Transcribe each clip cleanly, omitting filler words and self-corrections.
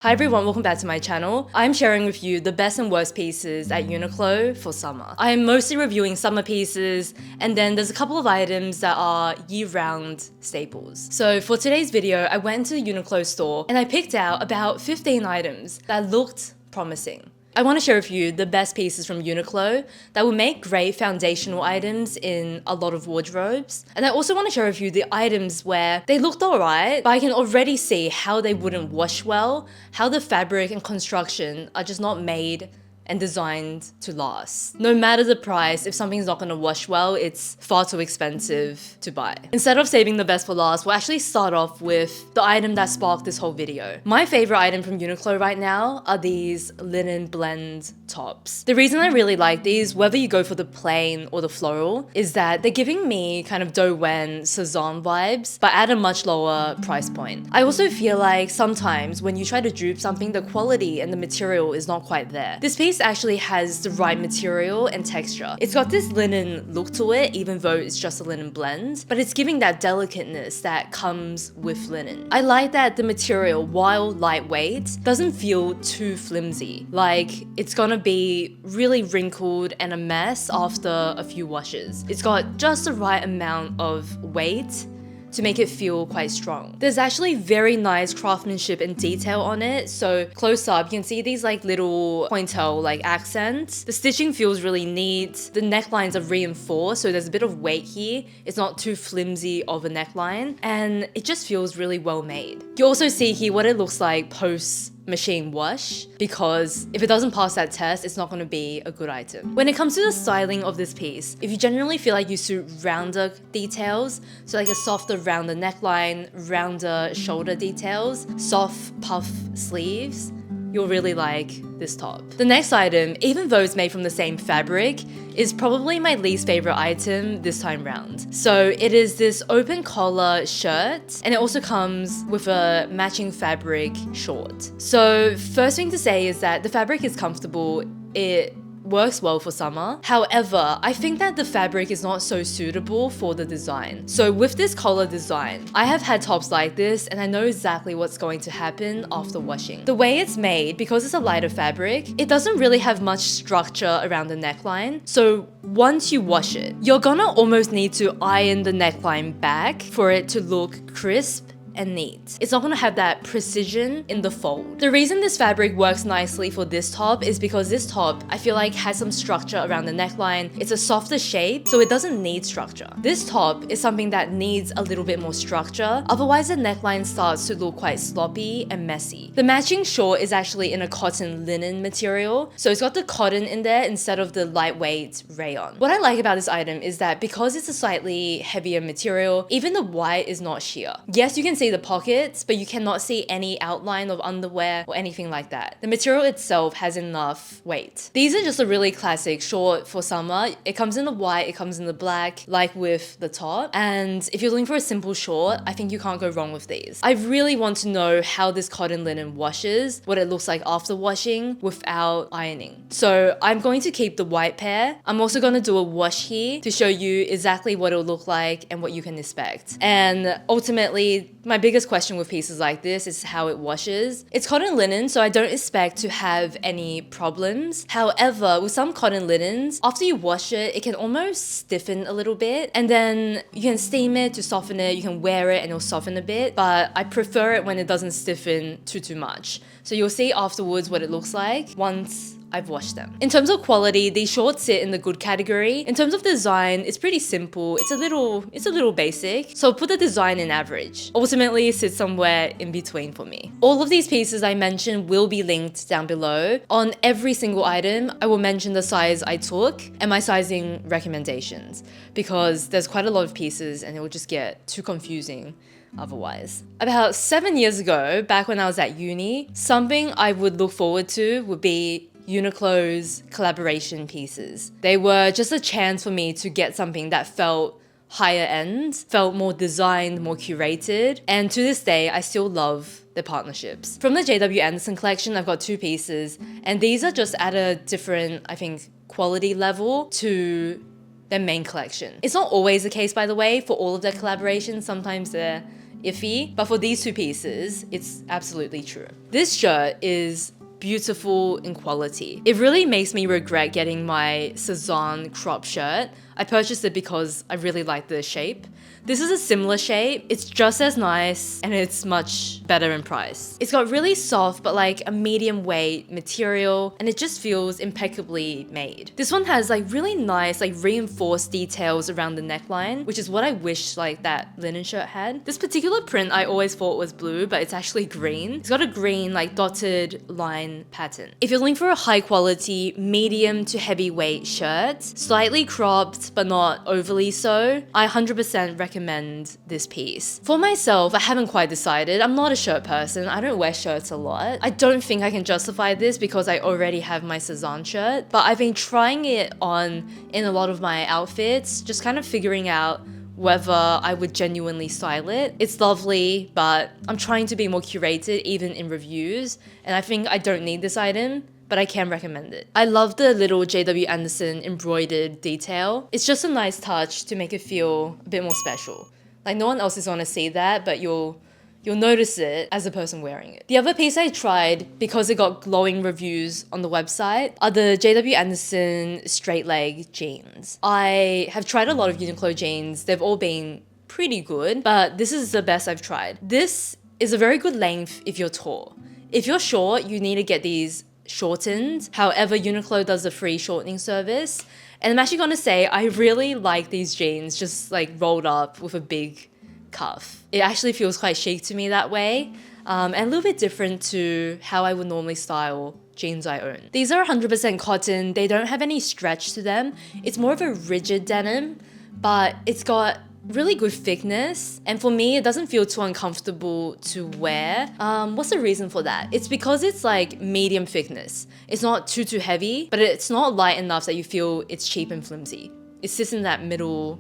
Hi everyone, welcome back to my channel. I'm sharing with you the best and worst pieces at Uniqlo for summer. I am mostly reviewing summer pieces, and then there's a couple of items that are year-round staples. So for today's video, I went to the Uniqlo store and I picked out about 15 items that looked promising. I want to share with you the best pieces from Uniqlo that will make great foundational items in a lot of wardrobes. And I also want to share with you the items where they looked alright, but I can already see how they wouldn't wash well, how the fabric and construction are just not made and designed to last. No matter the price, if something's not gonna wash well, it's far too expensive to buy. Instead of saving the best for last, we'll actually start off with the item that sparked this whole video. My favorite item from Uniqlo right now are these linen blend tops. The reason I really like these, whether you go for the plain or the floral, is that they're giving me kind of Dowen Cezanne vibes, but at a much lower price point. I also feel like sometimes when you try to dupe something, the quality and the material is not quite there. This piece actually has the right material and texture. It's got this linen look to it, even though it's just a linen blend, but it's giving that delicateness that comes with linen. I like that the material, while lightweight, doesn't feel too flimsy. Like it's gonna be really wrinkled and a mess after a few washes. It's got just the right amount of weight to make it feel quite strong. There's actually very nice craftsmanship and detail on it. So close up, you can see these like little pointel like accents. The stitching feels really neat. The necklines are reinforced, so there's a bit of weight here. It's not too flimsy of a neckline, and it just feels really well made. You also see here what it looks like post machine wash, because if it doesn't pass that test, it's not going to be a good item. When it comes to the styling of this piece, if you generally feel like you suit rounder details, so like a softer rounder neckline, rounder shoulder details, soft puff sleeves, you'll really like this top. The next item, even though it's made from the same fabric, is probably my least favorite item this time round. So it is this open collar shirt, and it also comes with a matching fabric short. So first thing to say is that the fabric is comfortable. It works well for summer. However, I think that the fabric is not so suitable for the design. So with this collar design, I have had tops like this and I know exactly what's going to happen after washing. The way it's made, because it's a lighter fabric, it doesn't really have much structure around the neckline. So once you wash it, you're gonna almost need to iron the neckline back for it to look crisp and neat. It's not gonna have that precision in the fold. The reason this fabric works nicely for this top is because this top, I feel like, has some structure around the neckline. It's a softer shape, so it doesn't need structure. This top is something that needs a little bit more structure, otherwise the neckline starts to look quite sloppy and messy. The matching short is actually in a cotton linen material, so it's got the cotton in there instead of the lightweight rayon. What I like about this item is that because it's a slightly heavier material, even the white is not sheer. Yes, you can see the pockets, but you cannot see any outline of underwear or anything like that. The material itself has enough weight. These are just a really classic short for summer. It comes in the white, it comes in the black, like with the top. And if you're looking for a simple short, I think you can't go wrong with these. I really want to know how this cotton linen washes, what it looks like after washing without ironing. So I'm going to keep the white pair. I'm also going to do a wash here to show you exactly what it'll look like and what you can expect. And ultimately, my biggest question with pieces like this is how it washes. It's cotton linen, so I don't expect to have any problems. However, with some cotton linens, after you wash it, it can almost stiffen a little bit, and then you can steam it to soften it, you can wear it and it'll soften a bit, but I prefer it when it doesn't stiffen too much. So you'll see afterwards what it looks like once I've washed them. In terms of quality, these shorts sit in the good category. In terms of design, it's pretty simple. It's a little basic. So I'll put the design in average. Ultimately, it sits somewhere in between for me. All of these pieces I mentioned will be linked down below. On every single item, I will mention the size I took and my sizing recommendations, because there's quite a lot of pieces and it will just get too confusing otherwise. About 7 years ago, back when I was at uni, something I would look forward to would be Uniqlo's collaboration pieces. They were just a chance for me to get something that felt higher end, felt more designed, more curated, and to this day, I still love their partnerships. From the JW Anderson collection, I've got two pieces, and these are just at a different, I think, quality level to their main collection. It's not always the case, by the way, for all of their collaborations. Sometimes they're iffy, but for these two pieces, it's absolutely true. This shirt is beautiful in quality. It really makes me regret getting my Cezanne crop shirt. I purchased it because I really like the shape. This is a similar shape, it's just as nice and it's much better in price. It's got really soft but like a medium weight material and it just feels impeccably made. This one has like really nice like reinforced details around the neckline, which is what I wish like that linen shirt had. This particular print I always thought was blue, but it's actually green. It's got a green like dotted line pattern. If you're looking for a high quality medium to heavyweight shirt, slightly cropped but not overly so, I 100% recommend this piece. For myself, I haven't quite decided. I'm not a shirt person. I don't wear shirts a lot. I don't think I can justify this because I already have my Cezanne shirt, but I've been trying it on in a lot of my outfits, just kind of figuring out whether I would genuinely style it. It's lovely, but I'm trying to be more curated even in reviews, and I think I don't need this item, but I can recommend it. I love the little JW Anderson embroidered detail. It's just a nice touch to make it feel a bit more special. Like no one else is gonna see that, but you'll notice it as a person wearing it. The other piece I tried, because it got glowing reviews on the website, are the JW Anderson straight leg jeans. I have tried a lot of Uniqlo jeans. They've all been pretty good, but this is the best I've tried. This is a very good length if you're tall. If you're short, you need to get these shortened. However, Uniqlo does a free shortening service. And I'm actually gonna say, I really like these jeans just like rolled up with a big cuff. It actually feels quite chic to me that way, and a little bit different to how I would normally style jeans I own. These are 100% cotton. They don't have any stretch to them. It's more of a rigid denim, but it's got really good thickness, and for me it doesn't feel too uncomfortable to wear. What's the reason for that? It's because it's like medium thickness. It's not too heavy, but it's not light enough that you feel it's cheap and flimsy. It sits in that middle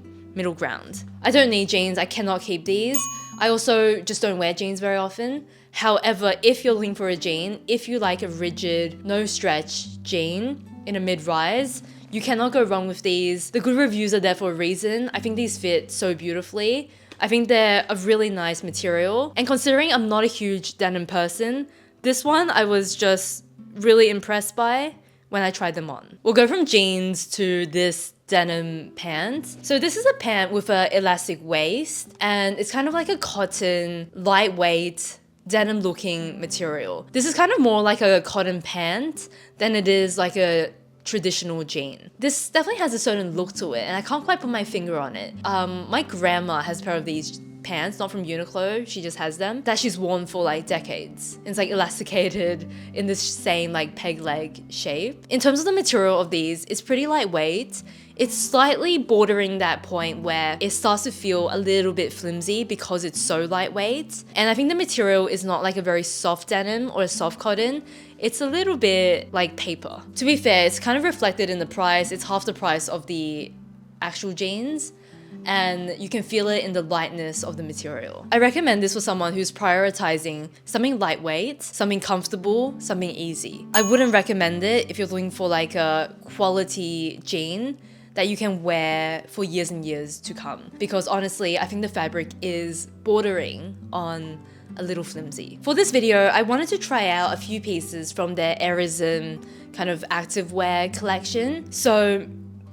ground. I don't need jeans. I cannot keep these. I also just don't wear jeans very often. However, if you're looking for a jean, if you like a rigid, no stretch jean in a mid-rise, you cannot go wrong with these. The good reviews are there for a reason. I think these fit so beautifully. I think they're a really nice material. And considering I'm not a huge denim person, this one I was just really impressed by when I tried them on. We'll go from jeans to this denim pant. So this is a pant with an elastic waist, and it's kind of like a cotton, lightweight, denim looking material. This is kind of more like a cotton pant than it is like a traditional jean. This definitely has a certain look to it, and I can't quite put my finger on it. My grandma has a pair of these pants, not from Uniqlo, she just has them, that she's worn for like decades. It's like elasticated in this same like peg leg shape. In terms of the material of these, it's pretty lightweight. It's slightly bordering that point where it starts to feel a little bit flimsy because it's so lightweight. And I think the material is not like a very soft denim or a soft cotton. It's a little bit like paper. To be fair, it's kind of reflected in the price. It's half the price of the actual jeans, and you can feel it in the lightness of the material. I recommend this for someone who's prioritizing something lightweight, something comfortable, something easy. I wouldn't recommend it if you're looking for like a quality jean that you can wear for years and years to come, because honestly, I think the fabric is bordering on a little flimsy. For this video, I wanted to try out a few pieces from their Airism kind of activewear collection. So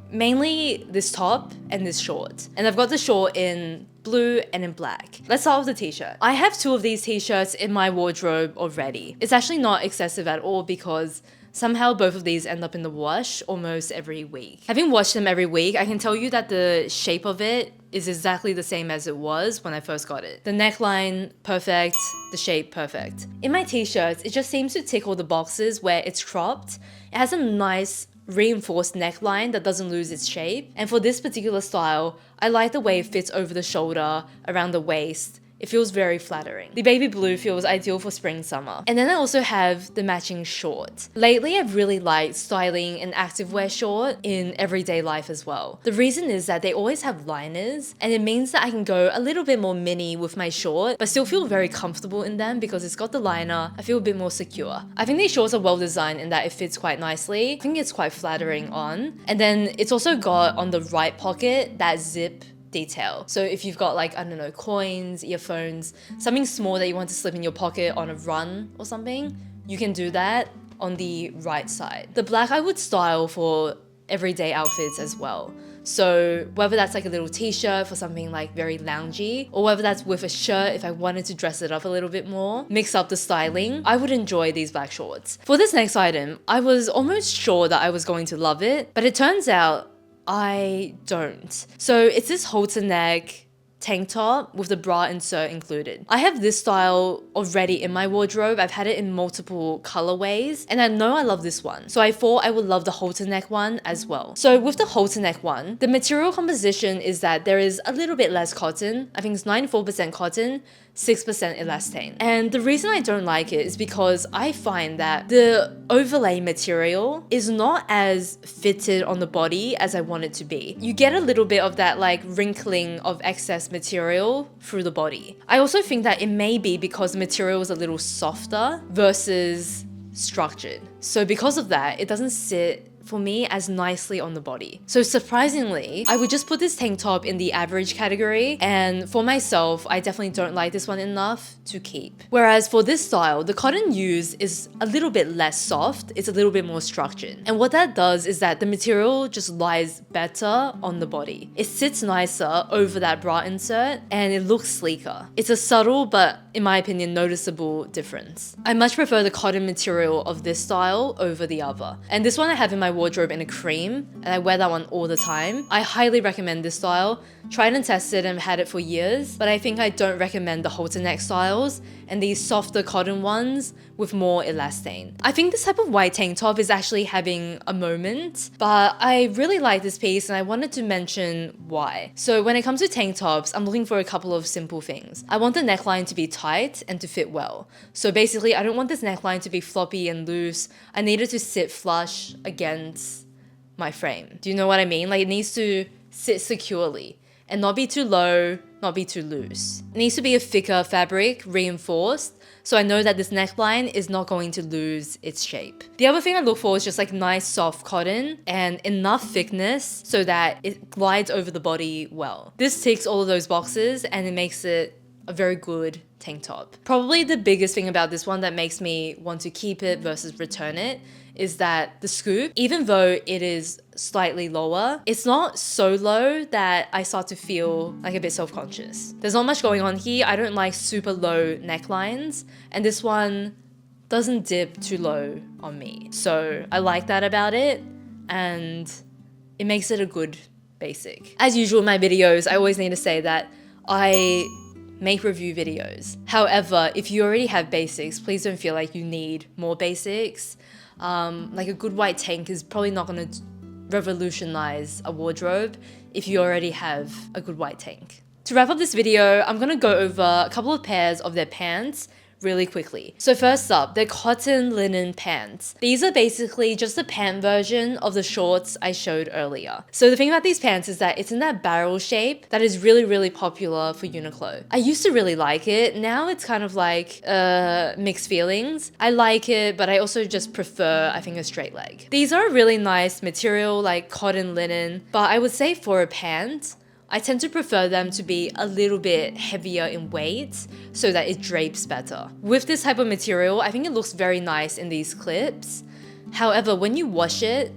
mainly this top and this short. And I've got the short in blue and in black. Let's start with the t-shirt. I have two of these t-shirts in my wardrobe already. It's actually not excessive at all because somehow both of these end up in the wash almost every week. Having washed them every week, I can tell you that the shape of it is exactly the same as it was when I first got it. The neckline, perfect. The shape, perfect. In my t-shirts, it just seems to tick all the boxes where it's cropped. It has a nice reinforced neckline that doesn't lose its shape. And for this particular style, I like the way it fits over the shoulder, around the waist. It feels very flattering. The baby blue feels ideal for spring, summer. And then I also have the matching short. Lately, I've really liked styling an activewear short in everyday life as well. The reason is that they always have liners, and it means that I can go a little bit more mini with my short, but still feel very comfortable in them because it's got the liner. I feel a bit more secure. I think these shorts are well designed in that it fits quite nicely. I think it's quite flattering on. And then it's also got on the right pocket that zip detail. So if you've got like, I don't know, coins, earphones, something small that you want to slip in your pocket on a run or something, you can do that on the right side. The black I would style for everyday outfits as well. So whether that's like a little t-shirt for something like very loungy, or whether that's with a shirt if I wanted to dress it up a little bit more, mix up the styling, I would enjoy these black shorts. For this next item, I was almost sure that I was going to love it, but it turns out I don't. So it's this halter neck tank top with the bra insert included. I have this style already in my wardrobe. I've had it in multiple colorways and I know I love this one. So I thought I would love the halter neck one as well. So with the halter neck one, the material composition is that there is a little bit less cotton. I think it's 94% cotton, 6% elastane. And the reason I don't like it is because I find that the overlay material is not as fitted on the body as I want it to be. You get a little bit of that like wrinkling of excess material through the body. I also think that it may be because the material is a little softer versus structured. So because of that, it doesn't sit for me as nicely on the body. So surprisingly, I would just put this tank top in the average category, and for myself, I definitely don't like this one enough to keep. Whereas for this style, the cotton used is a little bit less soft, it's a little bit more structured. And what that does is that the material just lies better on the body. It sits nicer over that bra insert and it looks sleeker. It's a subtle but, in my opinion, noticeable difference. I much prefer the cotton material of this style over the other. And this one I have in my wardrobe in a cream and I wear that one all the time. I highly recommend this style. Tried and tested and had it for years, but I think I don't recommend the halter neck styles and these softer cotton ones with more elastane. I think this type of white tank top is actually having a moment, but I really like this piece and I wanted to mention why. So when it comes to tank tops, I'm looking for a couple of simple things. I want the neckline to be tight and to fit well. So basically, I don't want this neckline to be floppy and loose. I need it to sit flush against my frame. Do you know what I mean? Like it needs to sit securely and not be too low, not be too loose. It needs to be a thicker fabric, reinforced, so I know that this neckline is not going to lose its shape. The other thing I look for is just like nice soft cotton and enough thickness so that it glides over the body well. This ticks all of those boxes and it makes it a very good tank top. Probably the biggest thing about this one that makes me want to keep it versus return it is that the scoop, even though it is slightly lower, it's not so low that I start to feel like a bit self-conscious. There's not much going on here. I don't like super low necklines, and this one doesn't dip too low on me. So I like that about it, and it makes it a good basic. As usual in my videos, I always need to say that I make review videos. However, if you already have basics, please don't feel like you need more basics. Like a good white tank is probably not going to revolutionize a wardrobe if you already have a good white tank. To wrap up this video, I'm going to go over a couple of pairs of their pants really quickly. So first up, they're cotton linen pants. These are basically just the pant version of the shorts I showed earlier. So the thing about these pants is that it's in that barrel shape that is really, really popular for Uniqlo. I used to really like it. Now it's kind of like mixed feelings. I like it, but I also just prefer, I think, a straight leg. These are a really nice material, like cotton linen, but I would say for a pant, I tend to prefer them to be a little bit heavier in weight so that it drapes better. With this type of material, I think it looks very nice in these clips. However, when you wash it,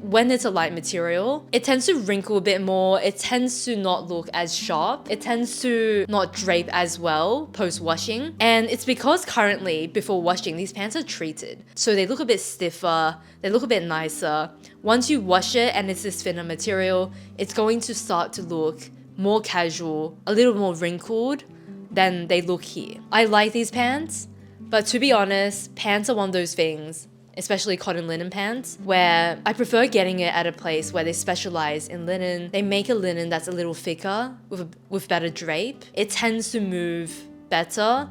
when it's a light material, it tends to wrinkle a bit more. It tends to not look as sharp. It tends to not drape as well post-washing. And it's because currently, before washing, these pants are treated. So they look a bit stiffer, they look a bit nicer. Once you wash it and it's this thinner material, it's going to start to look more casual, a little more wrinkled than they look here. I like these pants, but to be honest, pants are one of those things, especially cotton linen pants, where I prefer getting it at a place where they specialize in linen. They make a linen that's a little thicker with better drape. It tends to move better.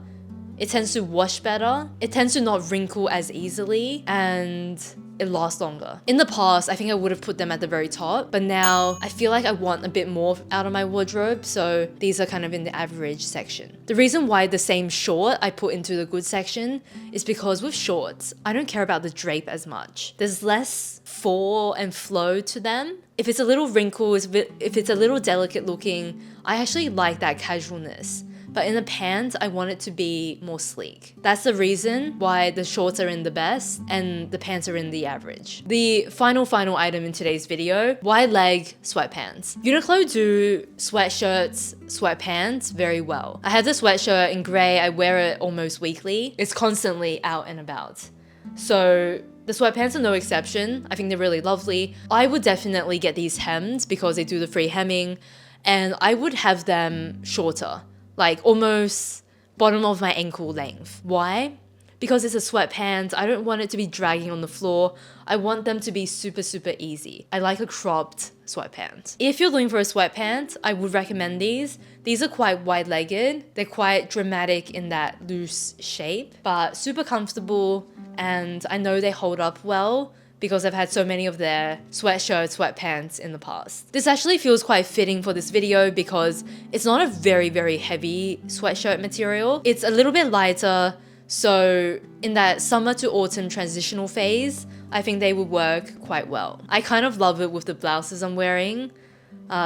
It tends to wash better. It tends to not wrinkle as easily, and it lasts longer. In the past, I think I would have put them at the very top, but now I feel like I want a bit more out of my wardrobe, so these are kind of in the average section. The reason why the same short I put into the good section is because with shorts, I don't care about the drape as much. There's less fall and flow to them. If it's a little wrinkled, if it's a little delicate looking, I actually like that casualness. But in the pants, I want it to be more sleek. That's the reason why the shorts are in the best and the pants are in the average. The final item in today's video, wide leg sweatpants. Uniqlo do sweatshirts, sweatpants very well. I have the sweatshirt in gray, I wear it almost weekly. It's constantly out and about. So the sweatpants are no exception. I think they're really lovely. I would definitely get these hemmed because they do the free hemming, and I would have them shorter, like almost bottom of my ankle length. Why? Because it's a sweatpants, I don't want it to be dragging on the floor. I want them to be super easy. I like a cropped sweatpants. If you're looking for a sweatpants, I would recommend these. These are quite wide-legged. They're quite dramatic in that loose shape, but super comfortable, and I know they hold up well because I've had so many of their sweatshirts, sweatpants in the past. This actually feels quite fitting for this video because it's not a very heavy sweatshirt material. It's a little bit lighter, so in that summer to autumn transitional phase, I think they would work quite well. I kind of love it with the blouses I'm wearing.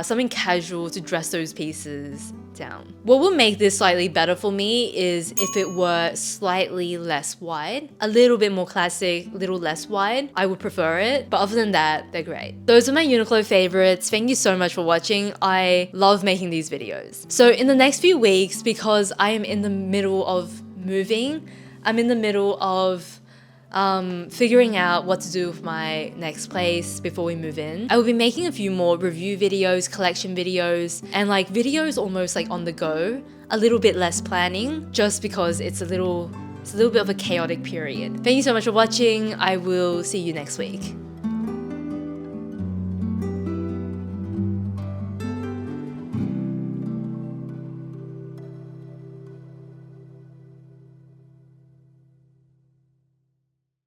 Something casual to dress those pieces down. What will make this slightly better for me is if it were slightly less wide, a little bit more classic, a little less wide. I would prefer it, but other than that, they're great. Those are my Uniqlo favorites. Thank you so much for watching. I love making these videos. So in the next few weeks, because I am in the middle of moving, I'm in the middle of figuring out what to do with my next place before we move in. I will be making a few more review videos, collection videos, and like videos almost like on the go, a little bit less planning, just because it's a little bit of a chaotic period. Thank you so much for watching. I will see you next week.